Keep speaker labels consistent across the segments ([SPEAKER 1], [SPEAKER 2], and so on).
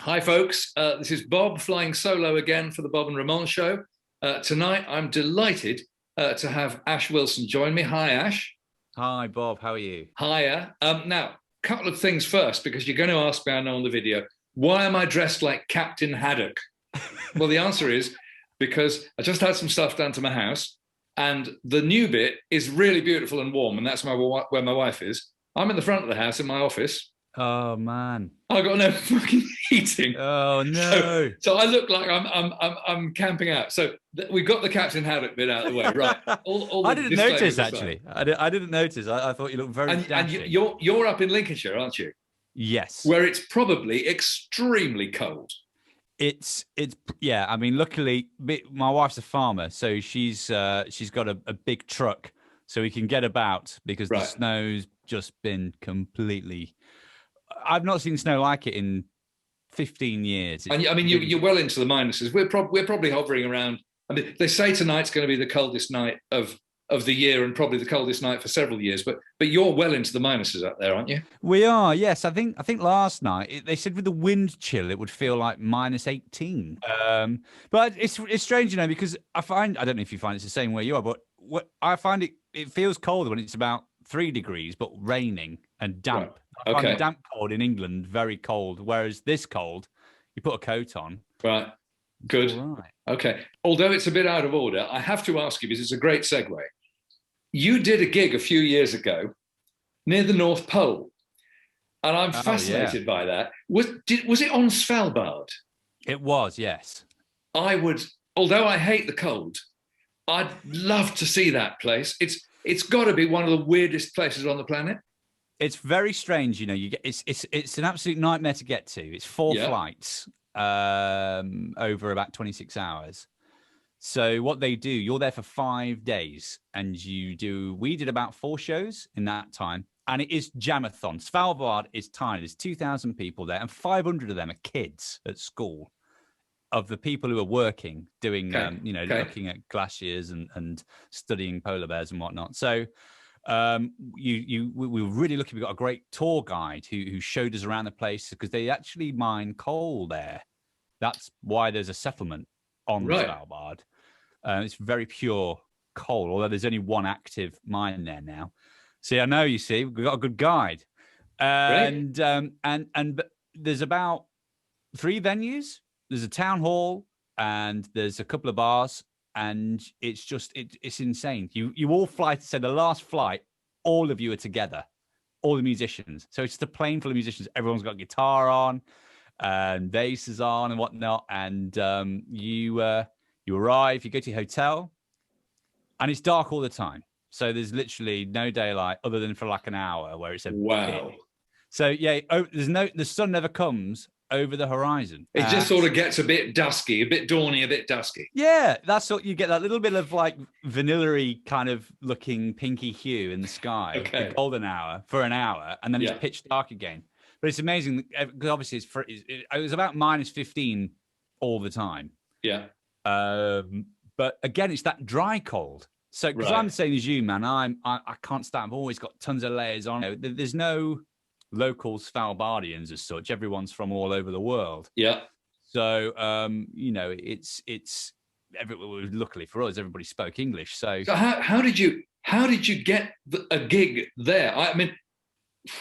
[SPEAKER 1] Hi, folks. This is Bob flying solo again for the Bob and Ramon show. Tonight, I'm delighted to have Ash Wilson join me. Hi, Ash.
[SPEAKER 2] Hi, Bob. How are you?
[SPEAKER 1] Hiya. Now, a couple of things first, because you're going to ask me, I know on the video, why am I dressed like Captain Haddock? Well, the answer is because I just had some stuff done to my house, and the new bit is really beautiful and warm, and that's where my wife is. I'm in the front of the house in my office.
[SPEAKER 2] Oh man,
[SPEAKER 1] I got no fucking heating.
[SPEAKER 2] Oh no!
[SPEAKER 1] So I look like I'm camping out. So we got the Captain Haddock bit out of the way, right?
[SPEAKER 2] I didn't notice actually. I didn't notice. I thought you looked very dashing.
[SPEAKER 1] And you're up in Lincolnshire, aren't you?
[SPEAKER 2] Yes.
[SPEAKER 1] Where it's probably extremely cold.
[SPEAKER 2] It's yeah. I mean, luckily my wife's a farmer, so she's got a big truck, so we can get about because the snow's just been completely. I've not seen snow like it in 15 years.
[SPEAKER 1] And I mean, you're well into the minuses. We're probably hovering around. I mean, they say tonight's going to be the coldest night of the year and probably the coldest night for several years. But you're well into the minuses up there, aren't you?
[SPEAKER 2] We are, yes. I think last night they said with the wind chill it would feel like -18. But it's strange, you know, because I don't know if you find it's the same where you are, but I find it feels colder when it's about 3 degrees but raining and damp.
[SPEAKER 1] Right.
[SPEAKER 2] I find the damp cold in England very cold, whereas this cold, you put a coat on.
[SPEAKER 1] Right. Good. Right. Okay. Although it's a bit out of order, I have to ask you, because it's a great segue. You did a gig a few years ago near the North Pole, and I'm fascinated by that. Was it on Svalbard?
[SPEAKER 2] It was, yes.
[SPEAKER 1] Although I hate the cold, I'd love to see that place. It's got to be one of the weirdest places on the planet.
[SPEAKER 2] It's very strange, you know. It's an absolute nightmare to get to. It's 4 flights over about 26 hours. So what they do, you're there for 5 days, and we did about 4 shows in that time, and it is jamathon. Svalbard is tiny. There's 2,000 people there, and 500 of them are kids at school. Of the people who are working, doing looking at glaciers and studying polar bears and whatnot. So. We were really lucky. We got a great tour guide who showed us around the place because they actually mine coal there. That's why there's a settlement on Svalbard. It's very pure coal, although there's only one active mine there now. See, I know, you see, we've got a good guide. And there's about 3 venues. There's a town hall and there's a couple of bars. And it's just, it's insane. You all fly, so the last flight, all of you are together, all the musicians. So it's just a plane full of musicians. Everyone's got guitar on and basses on and whatnot. And you arrive, you go to your hotel, and it's dark all the time. So there's literally no daylight other than for like an hour where it's a
[SPEAKER 1] wow.
[SPEAKER 2] Bit. So yeah, the sun never comes over the horizon.
[SPEAKER 1] It just sort of gets a bit dusky, a bit dawny, a bit dusky.
[SPEAKER 2] Yeah, that's what you get, that little bit of like vanilla-y kind of looking pinky hue in the sky, the golden hour for an hour, and then it's pitch dark again. But it's amazing because obviously it was about -15 all the time.
[SPEAKER 1] Yeah.
[SPEAKER 2] But again, it's that dry cold. So because I'm the same as you, man, I can't stand. I've always got tons of layers on. There's no local Svalbardians as such. Everyone's from all over the world.
[SPEAKER 1] Yeah.
[SPEAKER 2] So you know, it's luckily for us, everybody spoke English. So
[SPEAKER 1] how did you get a gig there? I mean,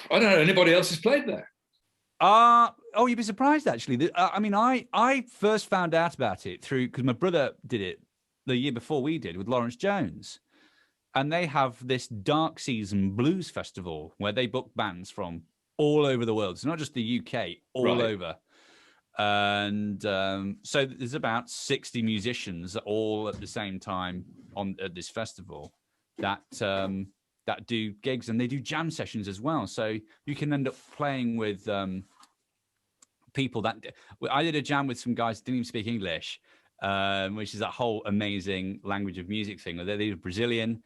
[SPEAKER 1] I don't know anybody else who's played there.
[SPEAKER 2] Oh, you'd be surprised actually. I mean, I first found out about it because my brother did it the year before we did with Lawrence Jones, and they have this Dark Season Blues Festival where they book bands from all over the world. It's not just the UK, all over. And so there's about 60 musicians all at the same time at this festival that do gigs, and they do jam sessions as well. So you can end up playing with people that I did a jam with some guys that didn't even speak English, which is that whole amazing language of music thing. They're Brazilian.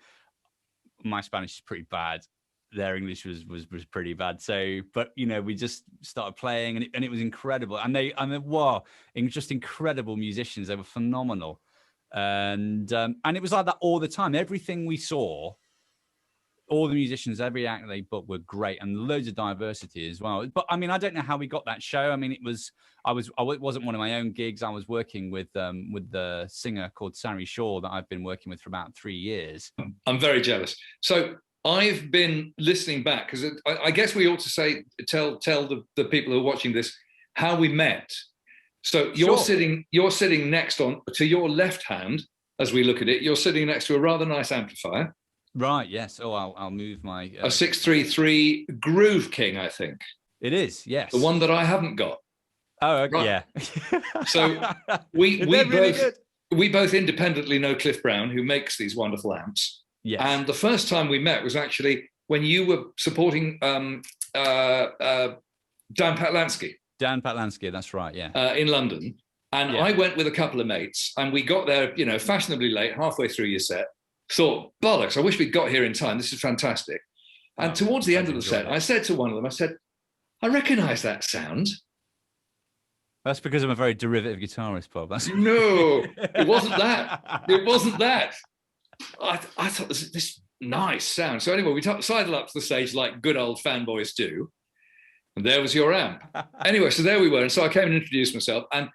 [SPEAKER 2] My Spanish is pretty bad. Their English was pretty bad. So, but you know, we just started playing, and it was incredible. And wow, just incredible musicians. They were phenomenal, and it was like that all the time. Everything we saw all the musicians, every act they booked were great, and loads of diversity as well. But I mean, I don't know how we got that show. I mean, it wasn't one of my own gigs. I was working with the singer called Sari Shaw that I've been working with for about 3 years.
[SPEAKER 1] I'm very jealous. So I've been listening back because I guess we ought to tell the people who are watching this how we met. So you're sitting next to your left hand as we look at it. You're sitting next to a rather nice amplifier.
[SPEAKER 2] Right. Yes. Oh, I'll move my
[SPEAKER 1] a 633 Groove King, I think.
[SPEAKER 2] It is. Yes.
[SPEAKER 1] The one that I haven't got.
[SPEAKER 2] Oh, okay. Right.
[SPEAKER 1] Yeah. So we both independently know Cliff Brown, who makes these wonderful amps.
[SPEAKER 2] Yes.
[SPEAKER 1] And the first time we met was actually when you were supporting Dan Patlansky.
[SPEAKER 2] Dan Patlansky, that's right. Yeah.
[SPEAKER 1] In London, and I went with a couple of mates, and we got there, fashionably late, halfway through your set. Thought, bollocks, I wish we'd got here in time. This is fantastic. And towards the end of the set, I said to one of them, I said, I recognise that sound.
[SPEAKER 2] That's because I'm a very derivative guitarist, Bob.
[SPEAKER 1] No, it wasn't that. It wasn't that. I thought this nice sound. So anyway, we sidled up to the stage like good old fanboys do. And there was your amp. Anyway, so there we were. And so I came and introduced myself. And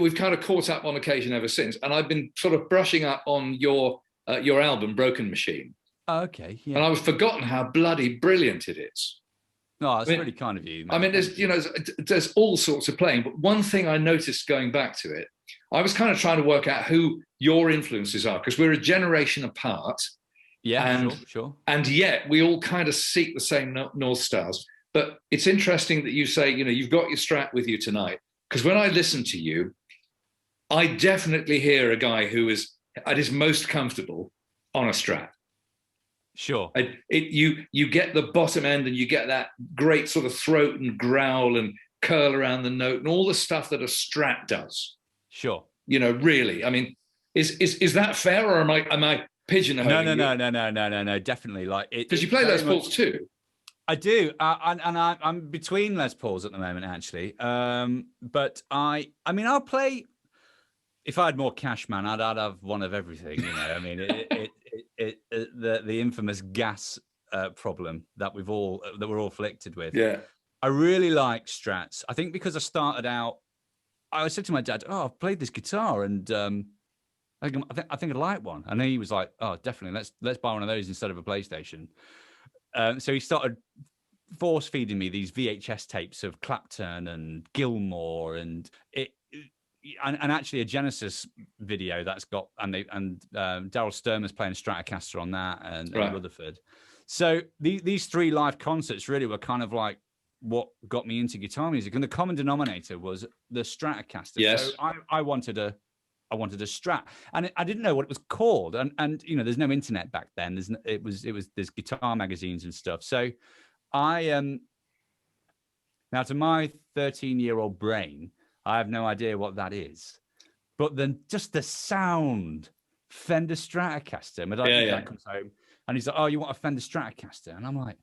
[SPEAKER 1] we've kind of caught up on occasion ever since. And I've been sort of brushing up on your album, Broken Machine.
[SPEAKER 2] Oh, okay. Yeah.
[SPEAKER 1] And I've forgotten how bloody brilliant it is.
[SPEAKER 2] No, that's really kind of you, man.
[SPEAKER 1] I mean, there's all sorts of playing. But one thing I noticed going back to it, I was kind of trying to work out who your influences are, because we're a generation apart.
[SPEAKER 2] Yeah,
[SPEAKER 1] and,
[SPEAKER 2] sure.
[SPEAKER 1] And yet we all kind of seek the same North Stars. But it's interesting that you say, you've got your Strat with you tonight, because when I listen to you, I definitely hear a guy who is at his most comfortable on a Strat.
[SPEAKER 2] Sure.
[SPEAKER 1] You get the bottom end, and you get that great sort of throat and growl and curl around the note and all the stuff that a Strat does.
[SPEAKER 2] Sure.
[SPEAKER 1] Really. I mean, is that fair, or am I pigeonholing you?
[SPEAKER 2] No. Definitely. Like it,
[SPEAKER 1] because you play Les Pauls too.
[SPEAKER 2] I do, and I'm between Les Pauls at the moment, actually. But I mean, I'll play. If I had more cash, man, I'd have one of everything. I mean, the infamous gas problem that we're all afflicted with.
[SPEAKER 1] Yeah,
[SPEAKER 2] I really like Strats. I think because I started out, I said to my dad, "Oh, I've played this guitar, and I think I'd like one." And he was like, "Oh, definitely, let's buy one of those instead of a PlayStation." So he started force feeding me these VHS tapes of Clapton and Gilmour and actually a Genesis video that's got Daryl Sturmer's playing Stratocaster on that and Rutherford. So these three live concerts really were kind of like what got me into guitar music, and the common denominator was the Stratocaster.
[SPEAKER 1] Yes.
[SPEAKER 2] So I wanted a Strat, and I didn't know what it was called. And there's no internet back then. There's guitar magazines and stuff. So I now to my 13-year-old brain, I have no idea what that is. But then just the sound, Fender Stratocaster. My dad comes home and he's like, "Oh, you want a Fender Stratocaster?" And I'm like,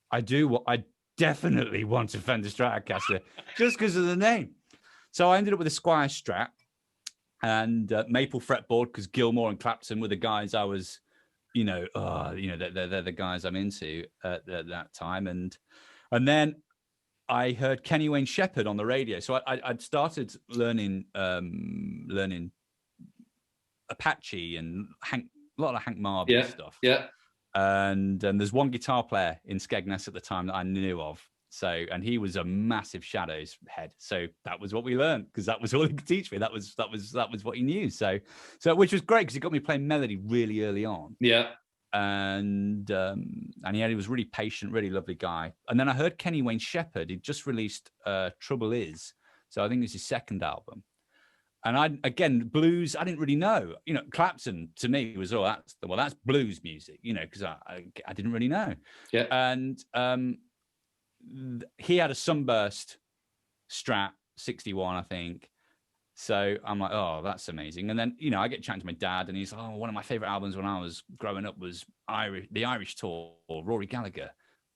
[SPEAKER 2] "I do. I definitely want a Fender Stratocaster just because of the name." So I ended up with a Squier Strat and maple fretboard, because Gilmour and Clapton were the guys I was, they're the guys I'm into at that time. And then I heard Kenny Wayne Shepherd on the radio. So I'd started learning Apache and a lot of Hank Marvin stuff.
[SPEAKER 1] Yeah.
[SPEAKER 2] And there's one guitar player in Skegness at the time that I knew of. So, and he was a massive Shadows head. So that was what we learned, because that was all he could teach me. That was what he knew. So which was great, because he got me playing melody really early on.
[SPEAKER 1] Yeah.
[SPEAKER 2] And he was really patient, really lovely guy. And then I heard Kenny Wayne Shepherd. He'd just released Trouble Is. So I think it's his second album. And blues, I didn't really know. Clapton to me was, that's blues music, because I didn't really know.
[SPEAKER 1] Yeah.
[SPEAKER 2] And he had a Sunburst Strat 61, I think. So I'm like, oh, that's amazing. And then, I get chatting to my dad, and he's like, oh, one of my favorite albums when I was growing up was the Irish Tour, or Rory Gallagher.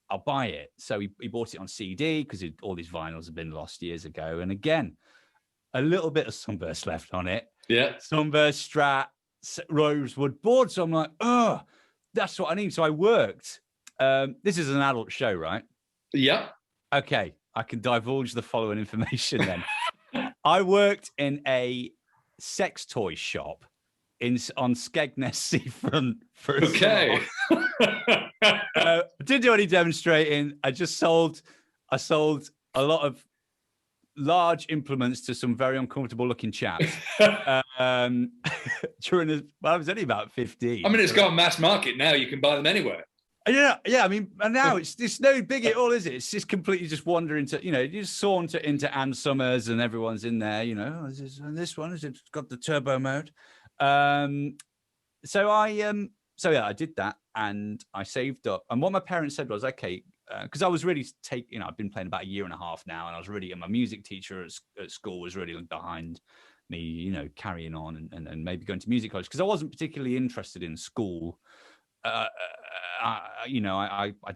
[SPEAKER 2] I'll buy it. So he bought it on CD, because all these vinyls have been lost years ago. And again, a little bit of Sunburst left on it.
[SPEAKER 1] Yeah.
[SPEAKER 2] Sunburst Strat, Rosewood board. So I'm like, oh, that's what I need. So I worked. This is an adult show, right?
[SPEAKER 1] Yeah.
[SPEAKER 2] Okay, I can divulge the following information then. I worked in a sex toy shop on Skegness seafront for a
[SPEAKER 1] Okay.
[SPEAKER 2] Didn't do any demonstrating. I sold a lot of large implements to some very uncomfortable looking chaps. During I was only about 15.
[SPEAKER 1] I mean, it's gone mass market now. You can buy them anywhere.
[SPEAKER 2] Yeah. I mean, and now it's no big at all, is it? It's just completely just wander into, you just saunter into Ann Summers and everyone's in there, this one has got the turbo mode. So I did that and I saved up. And what my parents said was, okay, because I was really I've been playing about a year and a half now, and I was really, and my music teacher at school was really behind me, carrying on and maybe going to music college, because I wasn't particularly interested in school. I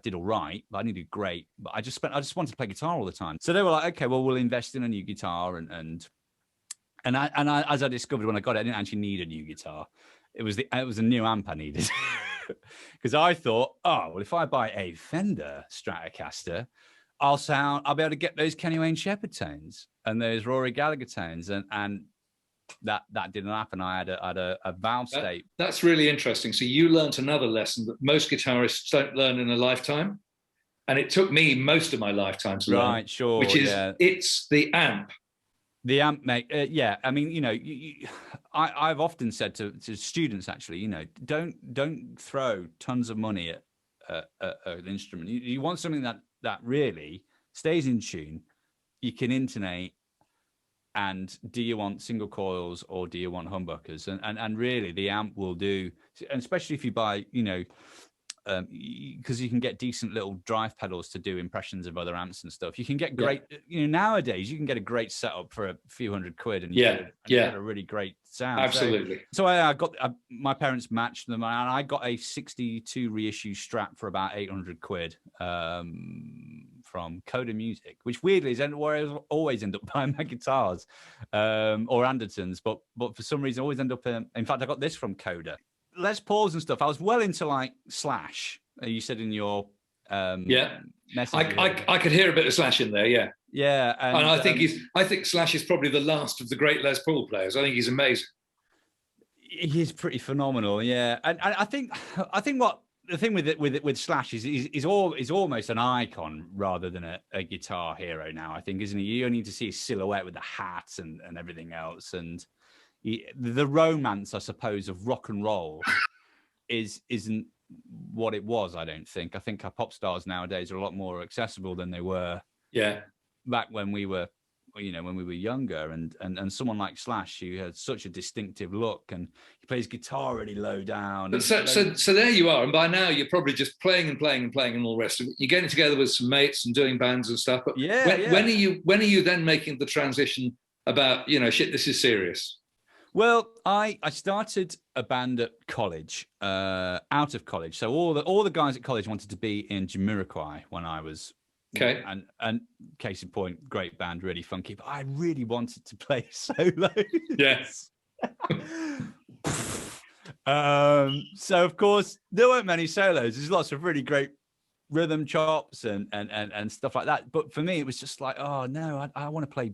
[SPEAKER 2] did all right, but I didn't do great. But I just wanted to play guitar all the time. So they were like, okay, well, we'll invest in a new guitar, and I, as I discovered when I got it, I didn't actually need a new guitar. It was a new amp I needed, because I thought, oh well, if I buy a Fender Stratocaster, I'll be able to get those Kenny Wayne Shepherd tones and those Rory Gallagher tones, and that didn't happen. I had a valve state.
[SPEAKER 1] That's really interesting. So you learnt another lesson that most guitarists don't learn in a lifetime, and it took me most of my lifetime to learn.
[SPEAKER 2] Right, sure.
[SPEAKER 1] Which is it's the amp.
[SPEAKER 2] The amp, mate. Yeah, I mean, I've often said to students, actually, don't throw tons of money at an instrument. You want something that really stays in tune. You can intonate. And do you want single coils or do you want humbuckers? And really, the amp will do, and especially if you buy, because you can get decent little drive pedals to do impressions of other amps and stuff. You can get great, nowadays you can get a great setup for a few $100 and get a really great sound.
[SPEAKER 1] Absolutely.
[SPEAKER 2] So I got my parents matched them, and I got a 62 reissue Strat for about £800 from Coda Music, which weirdly is where I always end up buying my guitars, or Andertons, but for some reason I always end up. In fact, I got this from Coda. Les Pauls and stuff. I was well into like Slash. You said in your message.
[SPEAKER 1] I could hear a bit of Slash in there. Yeah.
[SPEAKER 2] Yeah,
[SPEAKER 1] and I think Slash is probably the last of the great Les Paul players. I think he's amazing.
[SPEAKER 2] He's pretty phenomenal. Yeah, and I think what the thing with Slash is he's almost an icon rather than a guitar hero now. I think, isn't he? You only need to see his silhouette with the hat and everything else, and the romance, I suppose, of rock and roll isn't what it was. I don't think. I think our pop stars nowadays are a lot more accessible than they were.
[SPEAKER 1] Yeah.
[SPEAKER 2] Back when we were, when we were younger, and someone like Slash, who had such a distinctive look, and he plays guitar really low down.
[SPEAKER 1] So there you are, and by now you're probably just playing and all the rest of it. You're getting together with some mates and doing bands and stuff. But when are you then making the transition about shit, this is serious?
[SPEAKER 2] Well, I started a band at college, out of college. So all the guys at college wanted to be in Jamiroquai when I was.
[SPEAKER 1] Okay.
[SPEAKER 2] And case in point, great band, really funky. But I really wanted to play solo.
[SPEAKER 1] Yes.
[SPEAKER 2] So of course there weren't many solos. There's lots of really great rhythm chops and stuff like that. But for me, it was just like, oh no, I want to play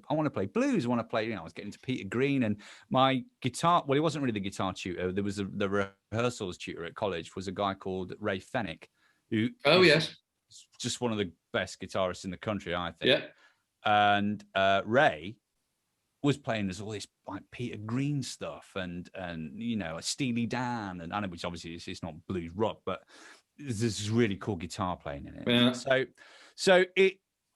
[SPEAKER 2] blues. I want to play. I was getting to Peter Green, and my guitar. Well, he wasn't really the guitar tutor. There was the rehearsals tutor at college was a guy called Ray Fennick, who. Oh yes. Just one of the best guitarists in the country, I think.
[SPEAKER 1] Yeah.
[SPEAKER 2] And Ray was playing as all this like Peter Green stuff and a Steely Dan, and which obviously it's not blues rock, but there's this really cool guitar playing in it.
[SPEAKER 1] Yeah.
[SPEAKER 2] So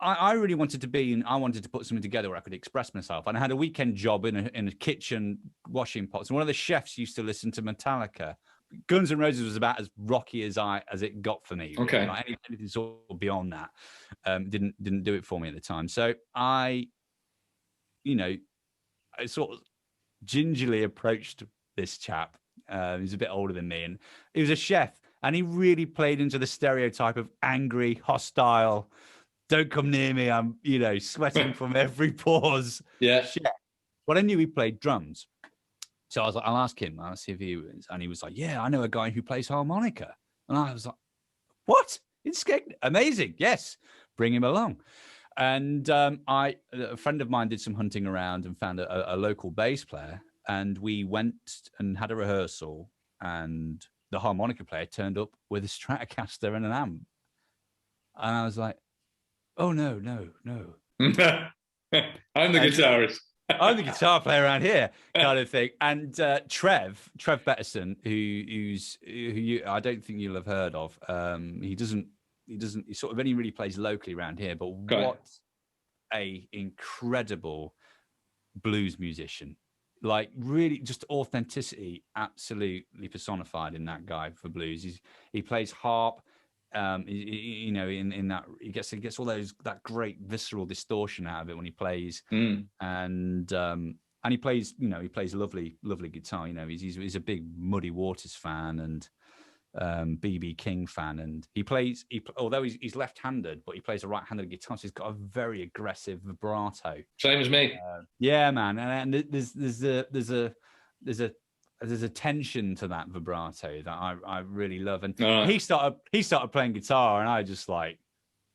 [SPEAKER 2] I really wanted to be, and I wanted to put something together where I could express myself. And I had a weekend job in a kitchen washing pots, and one of the chefs used to listen to Metallica. Guns N' Roses was about as rocky as it got for me.
[SPEAKER 1] Okay.
[SPEAKER 2] Like anything sort of beyond that didn't do it for me at the time. So I sort of gingerly approached this chap. He was a bit older than me, and he was a chef, and he really played into the stereotype of angry, hostile, don't come near me, I'm sweating from every pause.
[SPEAKER 1] Yeah.
[SPEAKER 2] Chef. But I knew he played drums. So I was like, I'll ask him. I'll see if he was. And he was like, yeah, I know a guy who plays harmonica. And I was like, what? It's amazing. Yes, bring him along. And a friend of mine did some hunting around and found a local bass player. And we went and had a rehearsal. And the harmonica player turned up with a Stratocaster and an amp. And I was like, oh, no.
[SPEAKER 1] I'm the guitarist.
[SPEAKER 2] I'm the guitar player around here, kind of thing. And Trev Betterson, who I don't think you'll have heard of. He sort of only really plays locally around here, but what a incredible blues musician. Like, really just authenticity absolutely personified in that guy for blues. He plays harp. You know, in that he gets all that great visceral distortion out of it when he plays, and he plays, you know, he plays lovely guitar. You know, he's a big Muddy Waters fan and BB King fan, and although he's left-handed, but he plays a right-handed guitar, so he's got a very aggressive vibrato. Same
[SPEAKER 1] as me.
[SPEAKER 2] Yeah, man, and there's a tension to that vibrato that I really love. And he started playing guitar, and I just like,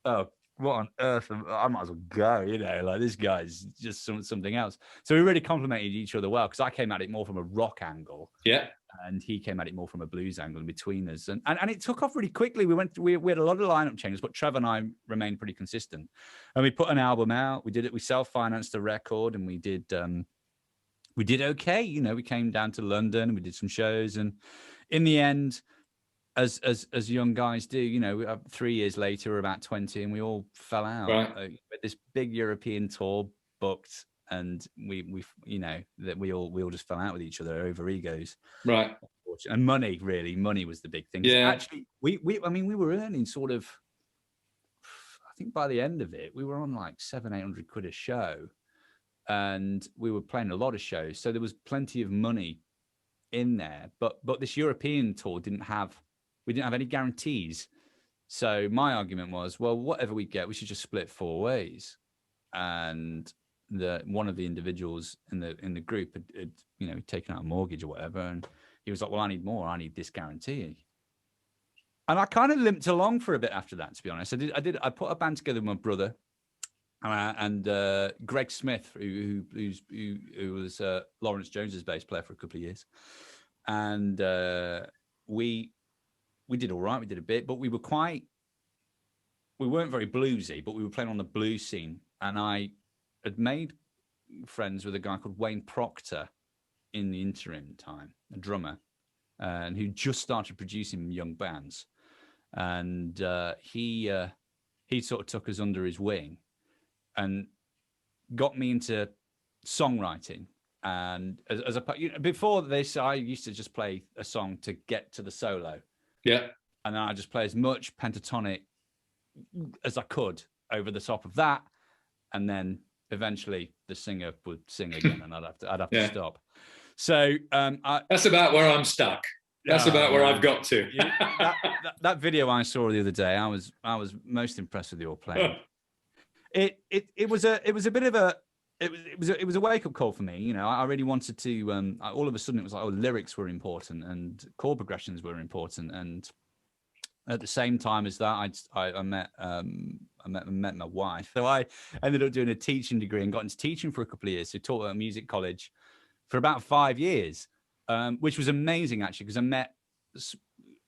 [SPEAKER 2] oh, what on earth? I might as well go, you know, like this guy's just something else. So we really complemented each other well, because I came at it more from a rock angle.
[SPEAKER 1] Yeah.
[SPEAKER 2] And he came at it more from a blues angle in between us. And it took off really quickly. We had a lot of lineup changes, but Trevor and I remained pretty consistent. And we put an album out. We self-financed a record, and we did okay. You know, we came down to London and we did some shows, and in the end, as young guys do, you know, 3 years later, we're about 20, and we all fell out.
[SPEAKER 1] Right.
[SPEAKER 2] This big European tour booked, and we you know, that we all just fell out with each other over egos.
[SPEAKER 1] Right.
[SPEAKER 2] And money was the big thing.
[SPEAKER 1] Yeah.
[SPEAKER 2] Actually, we were earning sort of, I think by the end of it, we were on like 700-800 quid a show. And we were playing a lot of shows, so there was plenty of money in there. But this European tour didn't have any guarantees. So my argument was, well, whatever we get, we should just split 4 ways. And one of the individuals in the group had you know, taken out a mortgage or whatever, and he was like, well, I need more. I need this guarantee. And I kind of limped along for a bit after that, to be honest. I put a band together with my brother. And Greg Smith, who was Lawrence Jones's bass player for a couple of years, and we did all right. We did a bit, but we weren't very bluesy, but we were playing on the blues scene. And I had made friends with a guy called Wayne Proctor in the interim time, a drummer, and who just started producing young bands, and he sort of took us under his wing and got me into songwriting. And before this, I used to just play a song to get to the solo.
[SPEAKER 1] Yeah.
[SPEAKER 2] And then I just play as much pentatonic as I could over the top of that. And then eventually the singer would sing again, and I'd have to stop. So
[SPEAKER 1] that's about where I'm stuck. That's about where I've got to.
[SPEAKER 2] that video I saw the other day, I was most impressed with your playing. It was a bit of a wake up call for me. You know, I really wanted to. All of a sudden, it was like, lyrics were important and chord progressions were important. And at the same time as that, I met my wife. So I ended up doing a teaching degree and got into teaching for a couple of years. So taught at a music college for about 5 years, which was amazing actually, because I met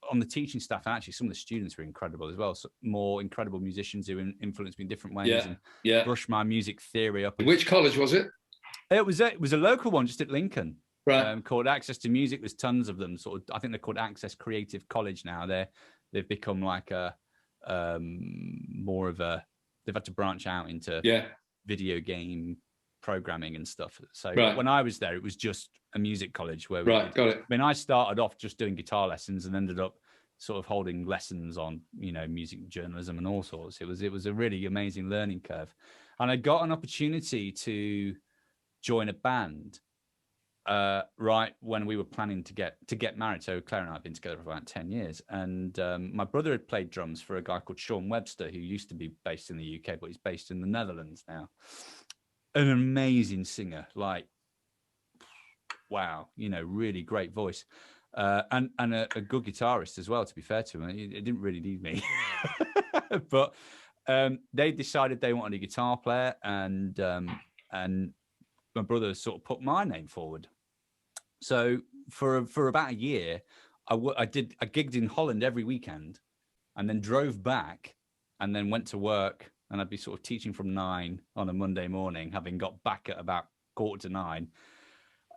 [SPEAKER 2] on the teaching staff, and actually some of the students were incredible as well. So more incredible musicians who influenced me in different ways and brushed my music theory up.
[SPEAKER 1] Which college was it?
[SPEAKER 2] It was a local one just at Lincoln,
[SPEAKER 1] right?
[SPEAKER 2] Called Access to Music. There's tons of them. Sort of, I think they're called Access Creative College now. They've become like a more of a. They've had to branch out into video game programming and stuff. So when I was there, it was just a music college where
[SPEAKER 1] got it.
[SPEAKER 2] I mean, I started off just doing guitar lessons and ended up sort of holding lessons on, you know, music journalism and all sorts. It was a really amazing learning curve, and I got an opportunity to join a band right when we were planning to get married. So Claire and I have been together for about 10 years, and my brother had played drums for a guy called Sean Webster, who used to be based in the UK, but he's based in the Netherlands now. An amazing singer, like, wow, you know, really great voice. and a good guitarist as well. To be fair to him, he didn't really need me, but they decided they wanted a guitar player, and my brother sort of put my name forward. So for about a year, I gigged in Holland every weekend, and then drove back, and then went to work, and I'd be sort of teaching from 9 on a Monday morning, having got back at about 8:45.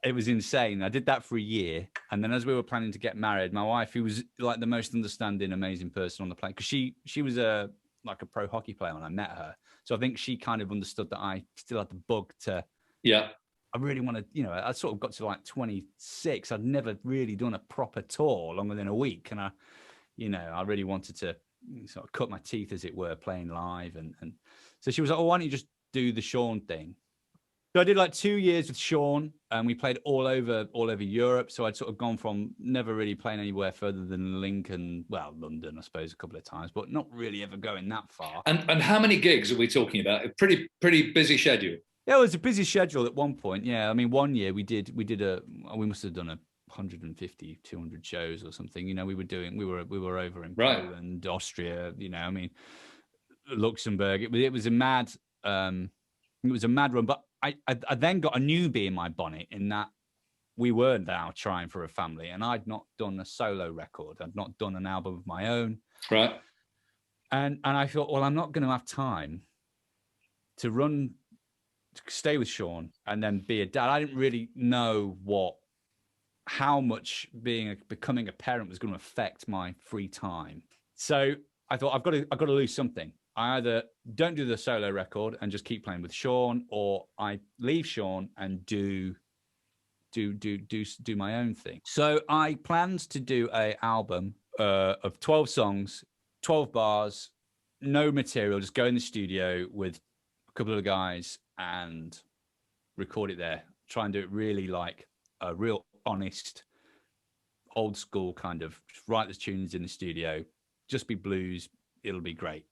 [SPEAKER 2] It was insane. I did that for a year. And then as we were planning to get married, my wife, who was like the most understanding, amazing person on the planet, because she was like a pro hockey player when I met her. So I think she kind of understood that I still had the bug to, I really want to, I sort of got to like 26. I'd never really done a proper tour longer than a week. And I really wanted to sort of cut my teeth, as it were, playing live. And so she was like, oh, why don't you just do the Sean thing? So I did like 2 years with Sean, and we played all over Europe. So I'd sort of gone from never really playing anywhere further than Lincoln, London, I suppose, a couple of times, but not really ever going that far.
[SPEAKER 1] And how many gigs are we talking about? A pretty busy schedule.
[SPEAKER 2] Yeah, it was a busy schedule at one point. Yeah, I mean, one year we must have done 150, 200 shows or something. We were over in Poland, Austria. I mean, Luxembourg. It was a mad run, but I then got a newbie in my bonnet, in that we were now trying for a family, and I'd not done a solo record. I'd not done an album of my own.
[SPEAKER 1] Right.
[SPEAKER 2] And I thought, well, I'm not going to have time to stay with Sean and then be a dad. I didn't really know how much becoming a parent was going to affect my free time. So I thought, I've got to lose something. I either don't do the solo record and just keep playing with Sean, or I leave Sean and do my own thing. So I planned to do an album of 12 songs, 12 bars, no material, just go in the studio with a couple of guys and record it there. Try and do it really like a real honest, old school kind of, write the tunes in the studio, just be blues, it'll be great.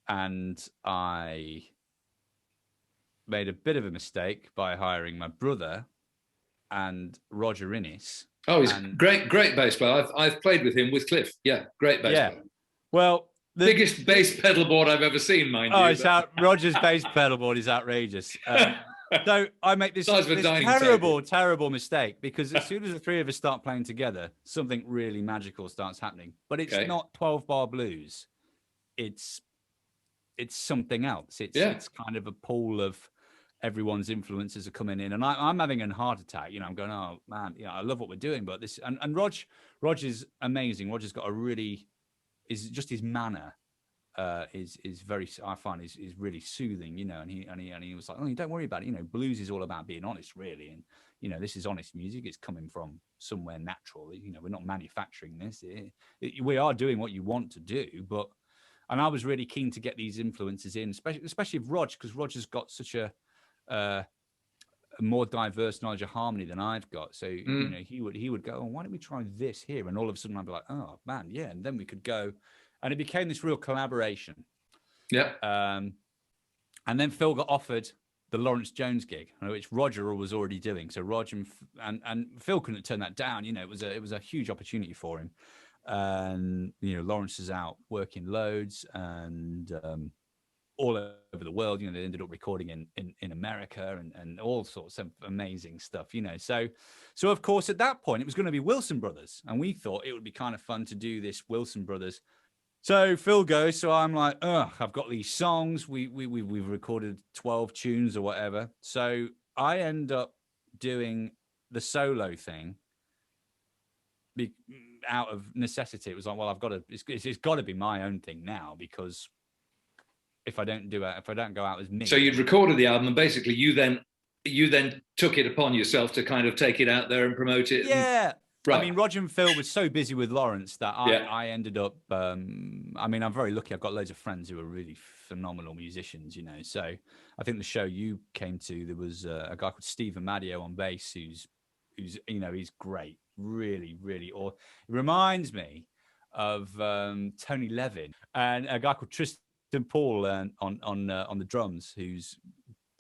[SPEAKER 2] And I made a bit of a mistake by hiring my brother and Roger Innes.
[SPEAKER 1] Oh, he's great bass player. I've played with him with Cliff. Yeah, great bass player.
[SPEAKER 2] Well, the
[SPEAKER 1] biggest bass pedal board I've ever seen, mind you.
[SPEAKER 2] Roger's bass pedal board is outrageous. So I make this terrible mistake, because as soon as the three of us start playing together, something really magical starts happening. But it's not 12-bar blues. It's something else. It's kind of a pool of everyone's influences are coming in, and I'm having a heart attack. I'm going, oh man, I love what we're doing, but this and Roger's amazing. Roger's got just his manner is very, I find is really soothing, and he was like, oh, don't worry about it. Blues is all about being honest, really, and this is honest music. It's coming from somewhere natural. We're not manufacturing this. We are doing what you want to do, but. And I was really keen to get these influences in, especially with Rog, because Roger's got such a more diverse knowledge of harmony than I've got. So he would go, oh, why don't we try this here? And all of a sudden I'd be like, oh man, yeah. And then we could go, and it became this real collaboration.
[SPEAKER 1] Yeah.
[SPEAKER 2] And then Phil got offered the Lawrence Jones gig, which Roger was already doing. So Roger and Phil couldn't turn that down. It was a huge opportunity for him. And Lawrence is out working loads and all over the world. They ended up recording in America and all sorts of amazing stuff. So of course at that point it was going to be Wilson Brothers, and we thought it would be kind of fun to do this Wilson Brothers. So Phil goes, so I'm like, I've got these songs. We've recorded 12 tunes or whatever. So I end up doing the solo thing. Out of necessity, it was like, well, it's got to be my own thing now, because if I don't go out as me.
[SPEAKER 1] So you'd recorded the album, and basically you then took it upon yourself to kind of take it out there and promote it.
[SPEAKER 2] Yeah. Right. I mean, Roger and Phil was so busy with Lawrence that I ended up, I'm very lucky. I've got loads of friends who are really phenomenal musicians, So I think the show you came to, there was a guy called Steve Amadio on bass, who's he's great. Really, really, or it reminds me of Tony Levin, and a guy called Tristan Paul on the drums, who's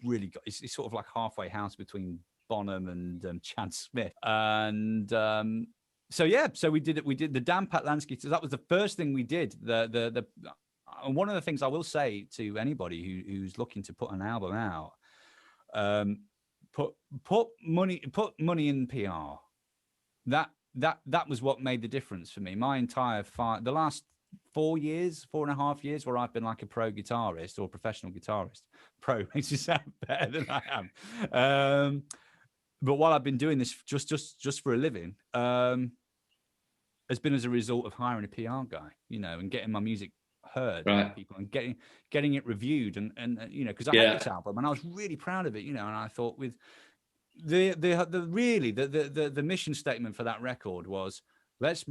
[SPEAKER 2] really got. He's sort of like halfway house between Bonham and Chad Smith, and So yeah, so we did it. We did the Dan Patlansky. So that was the first thing we did. And one of the things I will say to anybody who's looking to put an album out, put money in PR. That was what made the difference for me. My entire the last 4.5 years, where I've been like a pro guitarist or professional guitarist. Pro makes you sound better than I am. But while I've been doing this just for a living, has been as a result of hiring a PR guy, and getting my music heard by people and getting it reviewed and because I had this album and I was really proud of it, and I thought with the mission statement for that record was, let's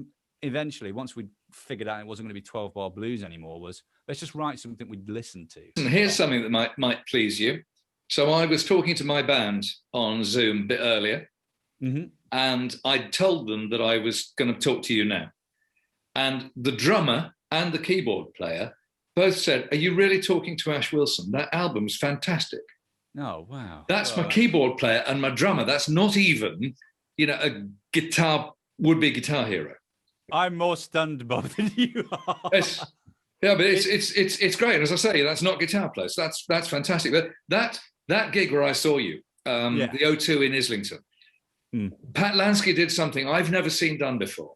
[SPEAKER 2] eventually, once we figured out it wasn't going to be 12-bar blues anymore, was let's just write something we'd listen to.
[SPEAKER 1] And here's something that might please you. So I was talking to my band on Zoom a bit earlier, and I told them that I was going to talk to you now. And the drummer and the keyboard player both said, "Are you really talking to Ash Wilson? That album's fantastic."
[SPEAKER 2] Oh, wow.
[SPEAKER 1] That's my keyboard player and my drummer. That's not even, a would-be guitar hero.
[SPEAKER 2] I'm more stunned, Bob, than you are.
[SPEAKER 1] Yeah, but it's great. And as I say, that's not guitar players. That's fantastic. But that gig where I saw you, the O2 in Islington, Patlansky did something I've never seen done before,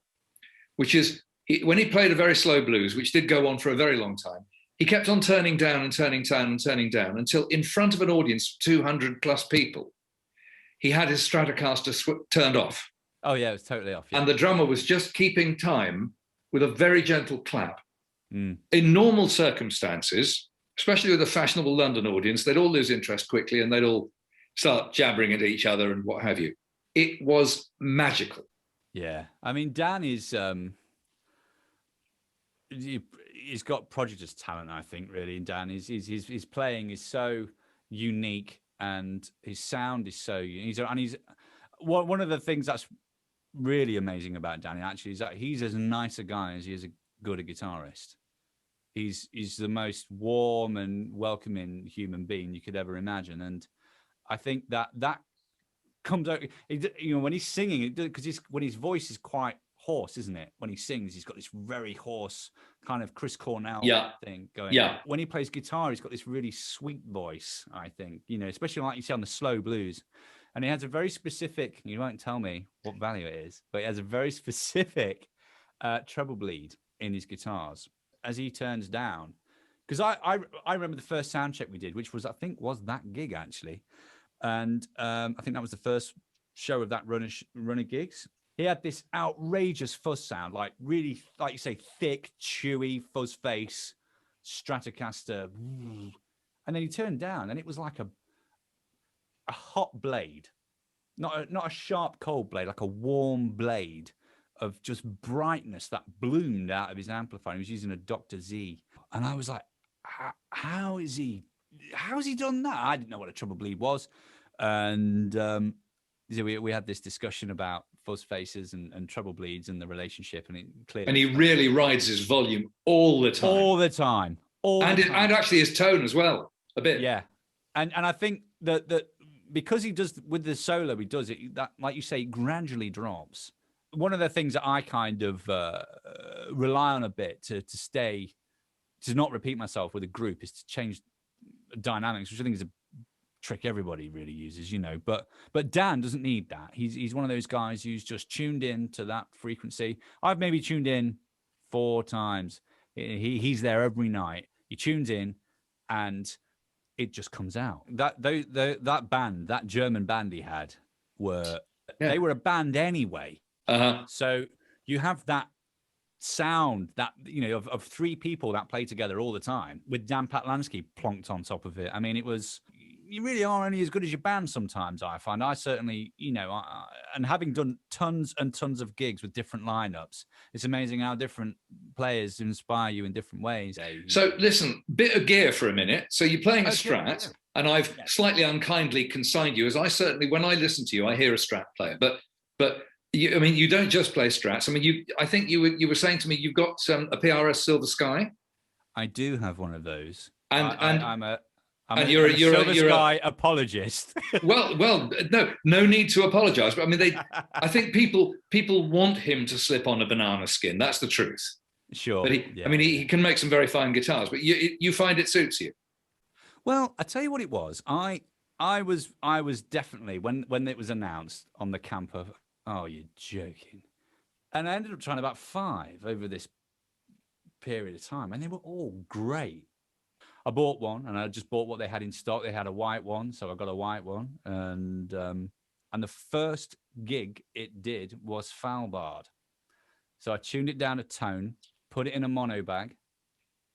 [SPEAKER 1] which is when he played a very slow blues, which did go on for a very long time, he kept on turning down and turning down and turning down until in front of an audience of 200 plus people, he had his Stratocaster turned off.
[SPEAKER 2] Oh, yeah, it was totally off. Yeah.
[SPEAKER 1] And the drummer was just keeping time with a very gentle clap. In normal circumstances, especially with a fashionable London audience, they'd all lose interest quickly and they'd all start jabbering at each other and what have you. It was magical.
[SPEAKER 2] Yeah. I mean, Dan is... he's got prodigious talent, I think, really. And Dan, his playing is so unique and his sound is so unique. He's one of the things that's really amazing about Danny, actually, is that he's as nice a guy as he is a good guitarist. He's the most warm and welcoming human being you could ever imagine. And I think that comes out, when he's singing, because when his voice is quite hoarse, isn't it? When he sings, he's got this very hoarse kind of Chris Cornell thing going. Yeah. When he plays guitar, he's got this really sweet voice, I think, especially like you see on the slow blues. And he has a very specific, you won't tell me what value it is, but he has a very specific treble bleed in his guitars as he turns down. Because I remember the first sound check we did, which was, I think, was that gig actually. And I think that was the first show of that run of gigs. He had this outrageous fuzz sound, like really, like you say, thick, chewy fuzz face, Stratocaster. And then he turned down and it was like a hot blade, not a sharp, cold blade, like a warm blade of just brightness that bloomed out of his amplifier. He was using a Dr. Z. And I was like, how has he done that? I didn't know what a treble bleed was. And we had this discussion about fuzz faces and treble bleeds and the relationship. And it clearly. And
[SPEAKER 1] he really rides his volume all the time. And actually his tone as well, a bit.
[SPEAKER 2] Yeah. And I think that because he does with the solo, he does it that, like you say, gradually drops. One of the things that I kind of rely on a bit to not repeat myself with a group is to change dynamics, which I think is a trick everybody really uses, But Dan doesn't need that. He's one of those guys who's just tuned in to that frequency. I've maybe tuned in 4 times. He's there every night. He tunes in, and it just comes out. That band, that German band he had, they were a band anyway. So you have that sound that of 3 people that play together all the time with Dan Patlansky plonked on top of it. I mean, you really are only as good as your band sometimes, I find. I certainly, and having done tons and tons of gigs with different lineups, it's amazing how different players inspire you in different ways.
[SPEAKER 1] So listen, bit of gear for a minute. So you're playing a Strat, and I've slightly unkindly consigned you, as I certainly, when I listen to you, I hear a Strat player, but you don't just play Strats. I mean, I think you were saying to me you've got a PRS Silver Sky.
[SPEAKER 2] I do have one of those.
[SPEAKER 1] And
[SPEAKER 2] I'm
[SPEAKER 1] and
[SPEAKER 2] a Silver Sky apologist.
[SPEAKER 1] well, no need to apologize. But I mean, I think people want him to slip on a banana skin. That's the truth.
[SPEAKER 2] Sure.
[SPEAKER 1] But he can make some very fine guitars. But you find it suits you.
[SPEAKER 2] Well, I tell you what it was. I was definitely when it was announced on the camp of, oh, you're joking, and I ended up trying about 5 over this period of time, and they were all great. I bought one, and I just bought what they had in stock. They had a white one, so I got a white one, and the first gig it did was Svalbard. So I tuned it down a tone, put it in a mono bag,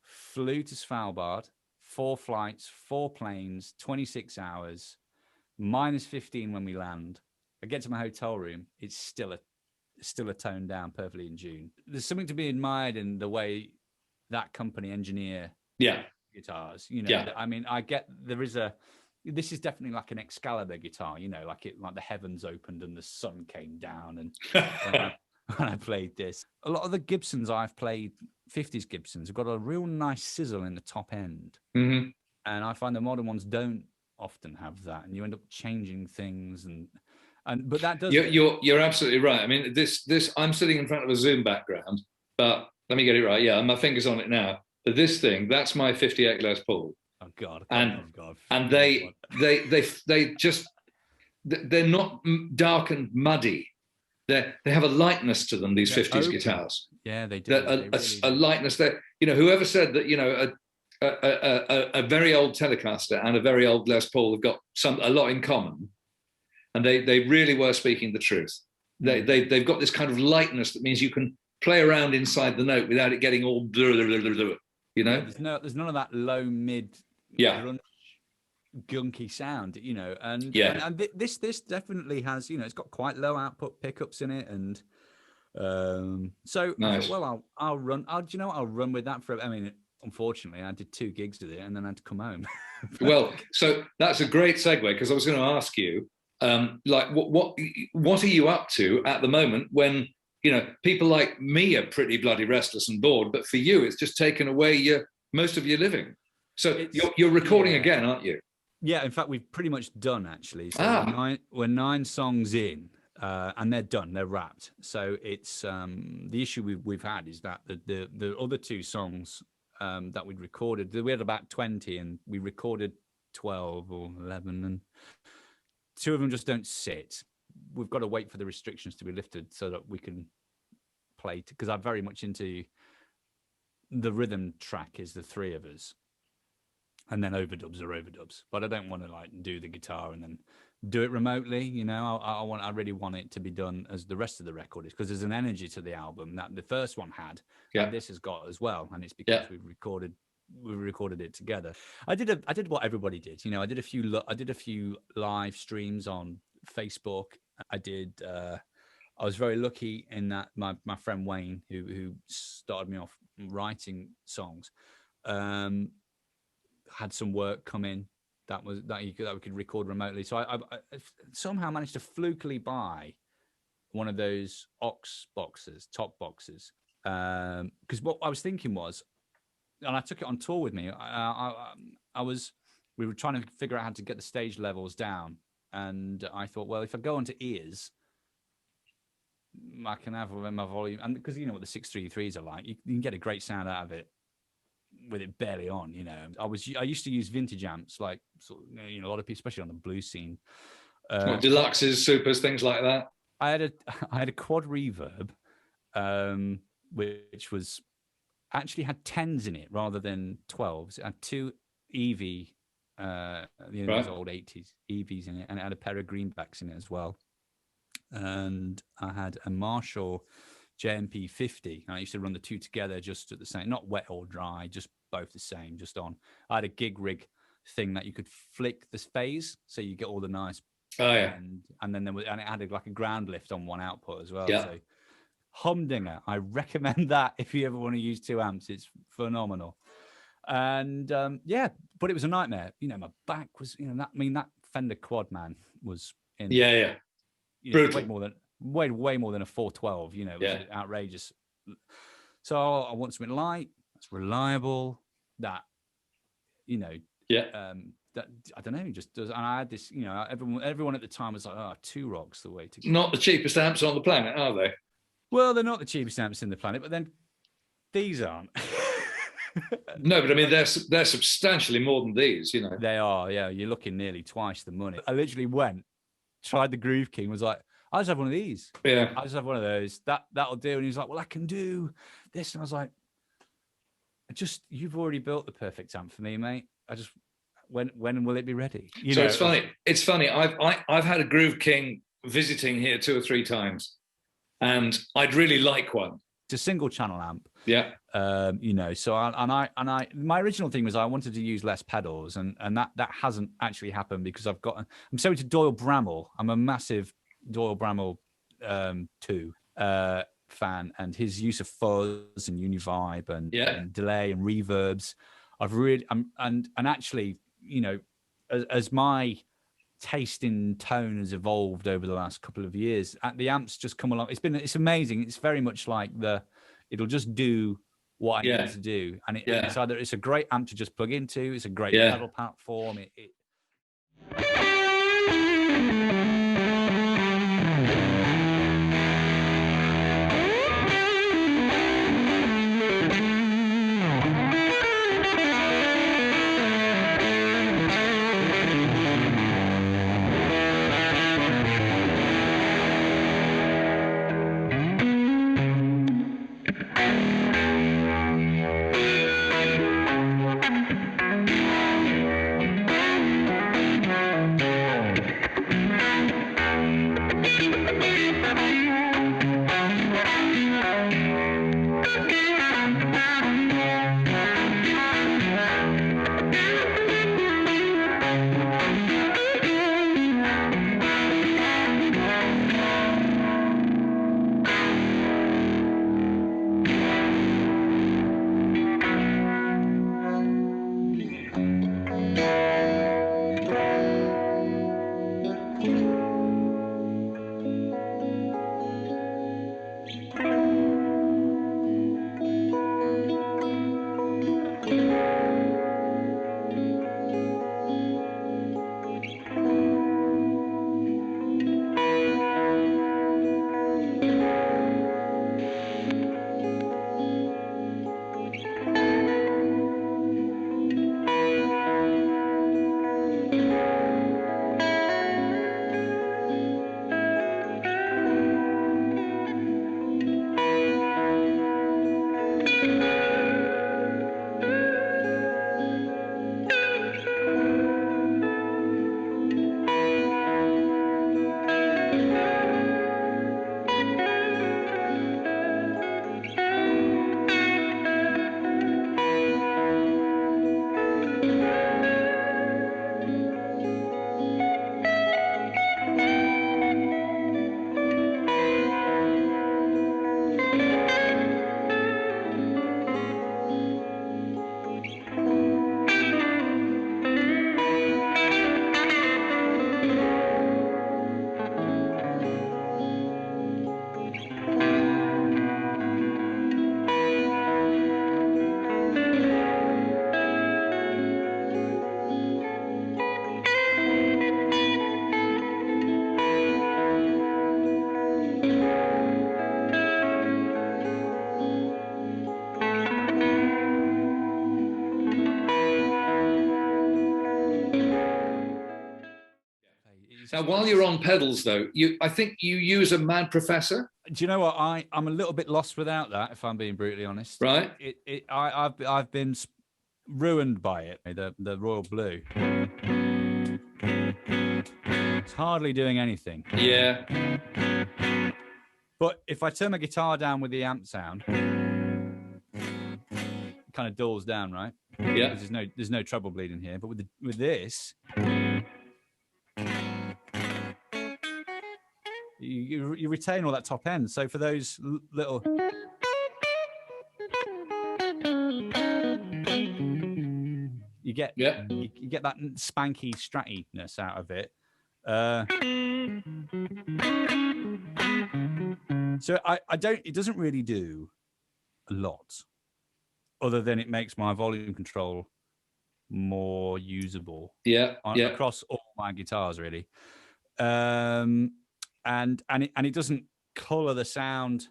[SPEAKER 2] flew to Svalbard, 4 flights, 4 planes, 26 hours, -15 when we land. I get to my hotel room, it's still a tone down perfectly in June. There's something to be admired in the way that company engineer guitars. I mean, I get this is definitely like an Excalibur guitar, like the heavens opened and the sun came down. And when I played this, a lot of the Gibsons I've played, 50s Gibsons, have got a real nice sizzle in the top end.
[SPEAKER 1] Mm-hmm.
[SPEAKER 2] And I find the modern ones don't often have that, and you end up changing things. But that does.
[SPEAKER 1] You're absolutely right. I mean, this I'm sitting in front of a Zoom background, but let me get it right. Yeah, my finger's on it now. But this thing, that's my 58 Les Paul.
[SPEAKER 2] Oh God!
[SPEAKER 1] And they just, they're not dark and muddy. They have a lightness to them. These 50s guitars.
[SPEAKER 2] Yeah, they do.
[SPEAKER 1] A lightness that whoever said that a very old Telecaster and a very old Les Paul have got a lot in common, and they really were speaking the truth. They've got this kind of lightness that means you can play around inside the note without it getting all there's
[SPEAKER 2] none of that low mid gunky sound, and this definitely has, it's got quite low output pickups in it, and so nice. Well, I'll run. I'll run with that for. I mean, unfortunately, I did 2 gigs with it, and then I had to come home.
[SPEAKER 1] Well, so that's a great segue, because I was going to ask you, like, what are you up to at the moment when people like me are pretty bloody restless and bored, but for you, it's just taken away most of your living. So you're recording again, aren't you?
[SPEAKER 2] Yeah, in fact, we've pretty much done, actually. So we're 9 songs in, and they're done. They're wrapped. So it's the issue we've had is that the other 2 songs that we'd recorded, we had about 20, and we recorded 12 or 11, and 2 of them just don't sit. We've got to wait for the restrictions to be lifted so that we can play, because I'm very much into the rhythm track is the 3 of us, and then overdubs are overdubs, but I don't want to like do the guitar and then do it remotely. I really want it to be done as the rest of the record is, because there's an energy to the album that the first one had, and this has got as well, and it's because we recorded it together. I did what everybody did. I did a few live streams on Facebook. I was very lucky in that my friend Wayne, who started me off writing songs, had some work come in that we could record remotely. So I somehow managed to flukily buy one of those top boxes, because what I was thinking was, and I took it on tour with me. We were trying to figure out how to get the stage levels down, and I thought, well, if I go onto ears, I can have my volume, and because what the 633s are like, you can get a great sound out of it with it barely on. I used to use vintage amps, like a lot of people, especially on the blues scene,
[SPEAKER 1] deluxes, supers, things like that.
[SPEAKER 2] I had a quad reverb, which was actually had 10s in it rather than 12s. It had 2 EV, those old 80s EVs in it, and it had a pair of greenbacks in it as well. And I had a Marshall JMP 50. And I used to run the 2 together just at the same, not wet or dry, just both the same, just on. I had a gig rig thing that you could flick the phase, so you get all the nice.
[SPEAKER 1] Oh yeah.
[SPEAKER 2] And then it had like a ground lift on one output as well.
[SPEAKER 1] Yeah.
[SPEAKER 2] So Humdinger, I recommend that if you ever want to use 2 amps. It's phenomenal. And but it was a nightmare. My back was, that Fender Quad, man, was in.
[SPEAKER 1] Yeah. Brutal.
[SPEAKER 2] Way more than a 412. It was outrageous. So I want something light, that's reliable, that that, I don't know, just does. And I had this, you know, everyone at the time was like, oh, 2-Rog's the way to go.
[SPEAKER 1] Not the cheapest amps on the planet, are they?
[SPEAKER 2] Well, they're not the cheapest amps in the planet, but then these aren't.
[SPEAKER 1] No, but I mean, they're substantially more than these, you know.
[SPEAKER 2] They are, yeah. You're looking nearly twice the money. I literally went, tried the Groove King, was like, I just have one of these.
[SPEAKER 1] Yeah.
[SPEAKER 2] I just have one of those. That'll do. And he was like, well, I can do this. And I was like, you've already built the perfect amp for me, mate. When will it be ready? You know,
[SPEAKER 1] it's funny. It's funny. I've had a Groove King visiting here 2 or 3 times, and I'd really like one.
[SPEAKER 2] It's a single channel amp.
[SPEAKER 1] Yeah.
[SPEAKER 2] You know, so my original thing was I wanted to use less pedals, and that hasn't actually happened because I'm so into Doyle Bramall. I'm a massive Doyle Bramall 2 fan, and his use of fuzz and univibe and delay and reverbs. And actually, you know, as my taste in tone has evolved over the last couple of years, the amps just come along. It's amazing. It's very much like it'll just do what I need it to do, and it's a great amp to just plug into. It's a great pedal platform.
[SPEAKER 1] Now, while you're on pedals, though, I think you use a Mad Professor.
[SPEAKER 2] Do you know what? I'm a little bit lost without that, if I'm being brutally honest.
[SPEAKER 1] Right.
[SPEAKER 2] I've been ruined by it. The Royal Blue. It's hardly doing anything.
[SPEAKER 1] Yeah.
[SPEAKER 2] But if I turn my guitar down with the amp sound, it kind of dulls down, right?
[SPEAKER 1] Yeah.
[SPEAKER 2] There's no treble bleeding here. But with this, you retain all that top end. So for those little, you get that spanky strattiness out of it. So it doesn't really do a lot, other than it makes my volume control more usable.
[SPEAKER 1] Yeah,
[SPEAKER 2] across all my guitars, really. And it doesn't color the sound.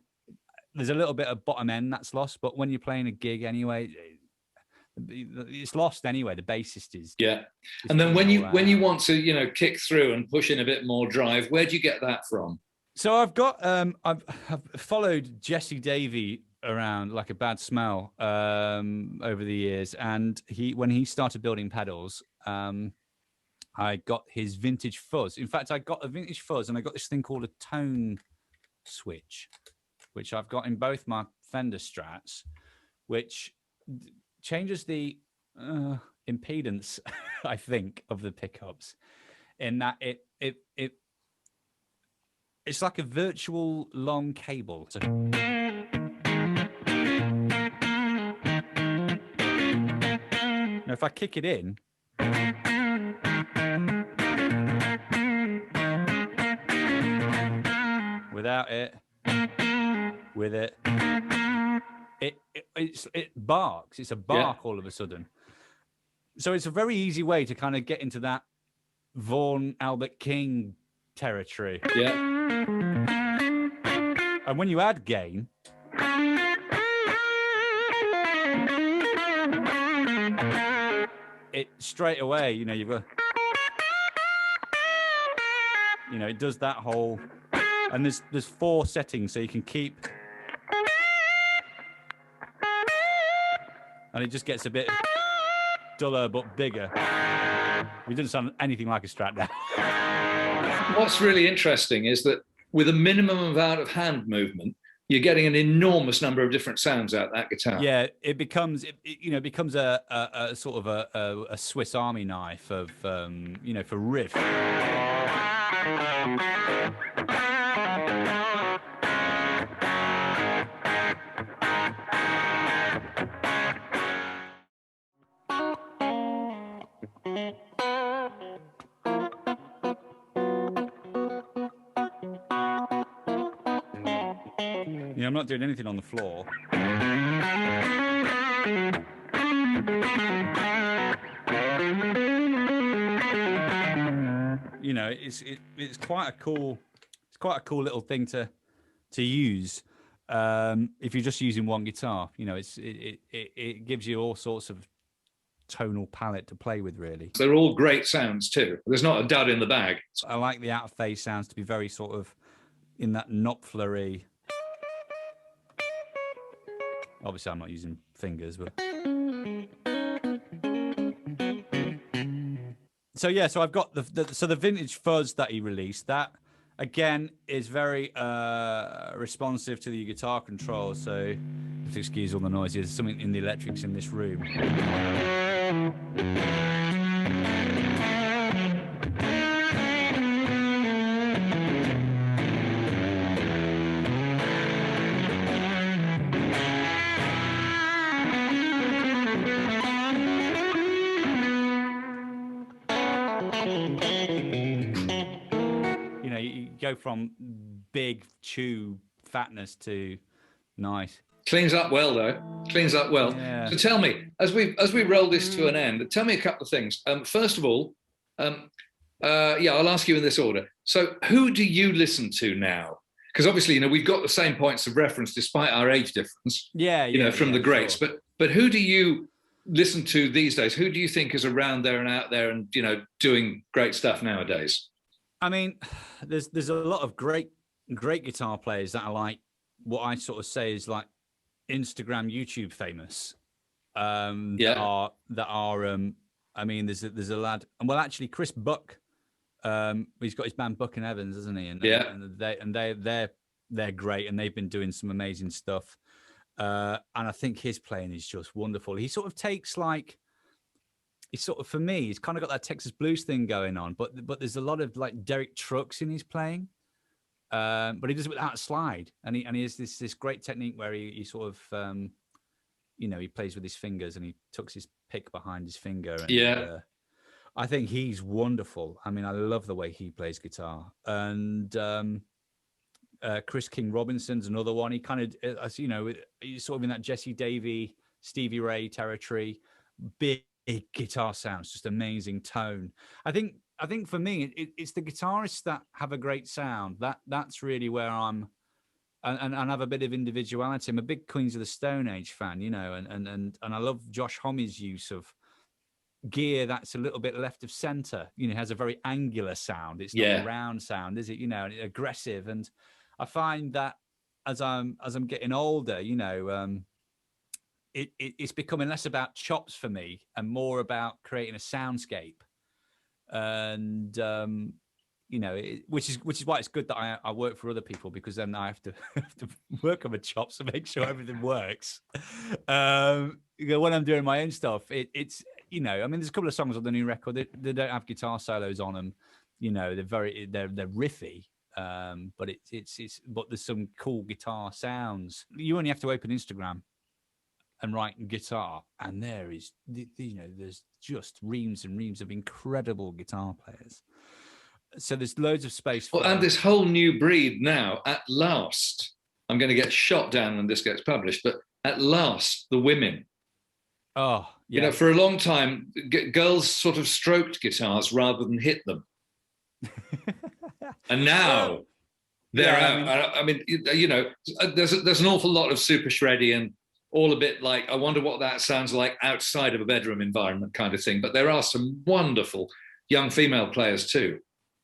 [SPEAKER 2] There's a little bit of bottom end that's lost, but when you're playing a gig anyway, it's lost anyway. The bassist is
[SPEAKER 1] and then when you want to kick through and push in a bit more drive, where do you get that from?
[SPEAKER 2] So I've got I've followed Jesse Davey around like a bad smell over the years, and when he started building pedals, I got his vintage fuzz. In fact, I got a vintage fuzz, and I got this thing called a tone switch, which I've got in both my Fender Strats, which changes the impedance, I think, of the pickups, in that it's like a virtual long cable. So now, if I kick it in, without it, with it, it barks. It's a bark all of a sudden. So it's a very easy way to kind of get into that Vaughan Albert King territory.
[SPEAKER 1] Yeah.
[SPEAKER 2] And when you add gain, it straight away, you've got, it does that whole, and there's 4 settings, so you can keep, and it just gets a bit duller but bigger. It doesn't sound anything like a Strat now.
[SPEAKER 1] What's really interesting is that with a minimum amount of hand movement, you're getting an enormous number of different sounds out of that guitar.
[SPEAKER 2] Yeah, it becomes a sort of a Swiss Army knife of for riff. I'm not doing anything on the floor. It's quite a cool little thing to use if you're just using one guitar. It gives you all sorts of tonal palette to play with, really.
[SPEAKER 1] They're all great sounds too. There's not a dud in the bag.
[SPEAKER 2] I like the out of phase sounds to be very sort of in that Knopfler-y. Obviously, I'm not using fingers, but so I've got the vintage fuzz that he released. That again is very responsive to the guitar control. So, if you excuse all the noise, there's something in the electrics in this room. Go from big chew fatness to nice.
[SPEAKER 1] Cleans up well though. Cleans up well.
[SPEAKER 2] Yeah.
[SPEAKER 1] So tell me, as we roll this to an end, tell me a couple of things. First of all, I'll ask you in this order. So who do you listen to now? Because obviously, we've got the same points of reference despite our age difference. From the greats. Sure. But who do you listen to these days? Who do you think is around there and out there and doing great stuff nowadays?
[SPEAKER 2] I mean, there's a lot of great guitar players that are like what I sort of say is like Instagram, YouTube famous. I mean, there's a lad, and well, actually, Chris Buck. He's got his band Buck and Evans, hasn't he? And they're great, and they've been doing some amazing stuff. And I think his playing is just wonderful. He sort of takes like. For me, he's kind of got that Texas blues thing going on, but there's a lot of like Derek Trucks in his playing, but he does it without a slide, and he has this great technique where he sort of he plays with his fingers and he tucks his pick behind his finger. And, I think he's wonderful. I mean, I love the way he plays guitar, and Chris King Robinson's another one. He kind of, he's sort of in that Jesse Davey, Stevie Ray territory, big guitar sounds, just amazing tone. I think for me, it's the guitarists that have a great sound. That's really where I'm, and have a bit of individuality. I'm a big Queens of the Stone Age fan, you know, and I love Josh Homme's use of gear that's a little bit left of center. You know, it has a very angular sound. It's not a round sound, is it? You know, and aggressive. And I find that as I'm getting older, you know, it's becoming less about chops for me and more about creating a soundscape. And you know, which is why it's good that I work for other people, because then I have to work on my chops to make sure everything works. You know, when I'm doing my own stuff, it's, you know, I mean, there's a couple of songs on the new record that they don't have guitar solos on them. You know, they're riffy, but but there's some cool guitar sounds. You only have to open Instagram and write guitar, and there is, you know, there's just reams and reams of incredible guitar players. So there's loads of space for...
[SPEAKER 1] Well, and this whole new breed now, at last, I'm going to get shot down when this gets published, but at last, the women.
[SPEAKER 2] Oh, yeah.
[SPEAKER 1] You know, for a long time, girls sort of stroked guitars rather than hit them. And now they're out. I mean, you know, there's an awful lot of super shreddy and all a bit like, I wonder what that sounds like outside of a bedroom environment kind of thing. But there are some wonderful young female players too.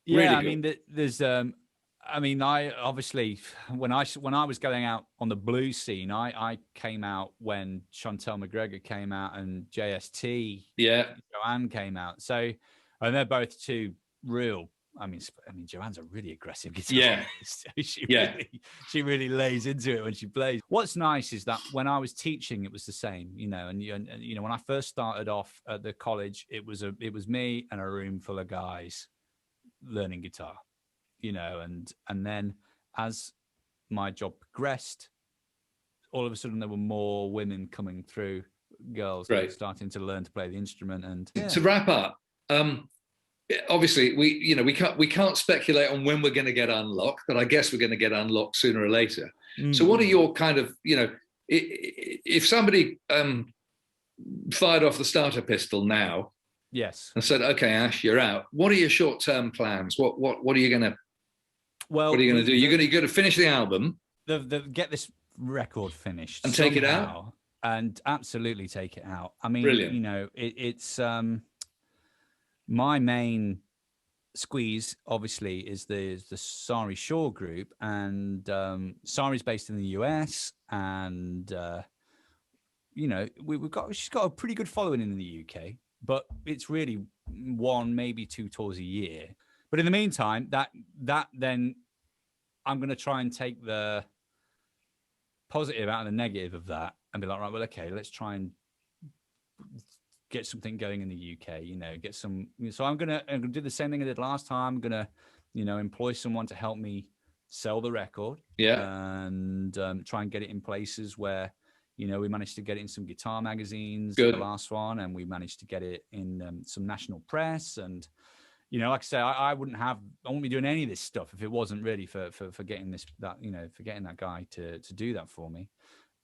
[SPEAKER 2] Yeah,
[SPEAKER 1] really
[SPEAKER 2] I mean, there's, I mean, I obviously, when I was going out on the blues scene, I came out when Chantel McGregor came out and JST, Joanne came out. So, and they're both two real, I mean, Joanne's a really aggressive guitarist.
[SPEAKER 1] Yeah.
[SPEAKER 2] She really lays into it when she plays. What's nice is that when I was teaching, it was the same, you know, and you know, when I first started off at the college, it was me and a room full of guys learning guitar, you know, and then as my job progressed, all of a sudden there were more women coming through, girls starting to learn to play the instrument. And
[SPEAKER 1] to wrap up, obviously we can't speculate on when we're going to get unlocked, but I guess we're going to get unlocked sooner or later. So what are your kind of, you know, if somebody fired off the starter pistol now,
[SPEAKER 2] yes,
[SPEAKER 1] and said, "Okay, Ash, you're out," what are your short-term plans? What are you gonna? Well, what are you gonna do? You're gonna finish the album,
[SPEAKER 2] get this record finished,
[SPEAKER 1] and take it out,
[SPEAKER 2] and absolutely take it out. I mean,
[SPEAKER 1] brilliant.
[SPEAKER 2] You know, it's my main squeeze, obviously, is the Sari Shaw group, and Sari's based in the US, and you know, she's got a pretty good following in the UK. But it's really one, maybe two tours a year. But in the meantime, that then I'm going to try and take the positive out of the negative of that and be like, right, well, okay, let's try and get something going in the UK, you know, get some. So I'm going to do the same thing I did last time. I'm going to, you know, employ someone to help me sell the record.
[SPEAKER 1] Yeah.
[SPEAKER 2] And try and get it in places where, you know, we managed to get it in some guitar magazines,
[SPEAKER 1] Good.
[SPEAKER 2] The last one, and we managed to get it in some national press. And, you know, like I say, I wouldn't be doing any of this stuff if it wasn't really for getting for getting that guy to do that for me.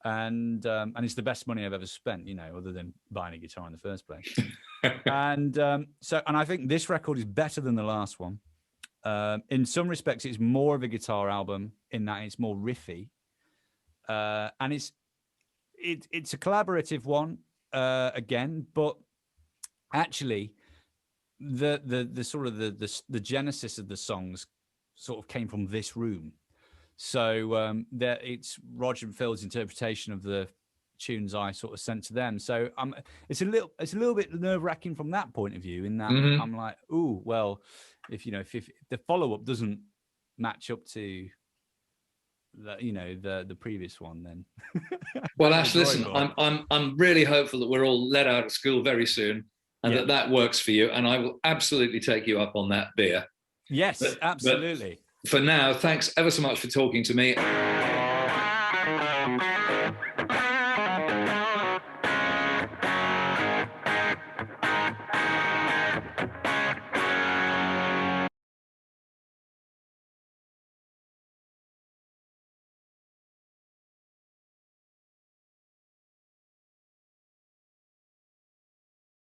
[SPEAKER 2] And it's the best money I've ever spent, you know, other than buying a guitar in the first place. And I think this record is better than the last one. In some respects, it's more of a guitar album in that it's more riffy, and it's a collaborative one again, but actually the sort of the genesis of the songs sort of came from this room. So it's Roger and Phil's interpretation of the tunes I sort of sent to them. So it's a little bit nerve-wracking from that point of view, in that I'm like, ooh, well, if the follow-up doesn't match up to the previous one, then
[SPEAKER 1] well, Ash, listen, I'm really hopeful that we're all let out of school very soon, and that works for you, and I will absolutely take you up on that beer.
[SPEAKER 2] Yes, absolutely.
[SPEAKER 1] But for now, thanks ever so much for talking to me.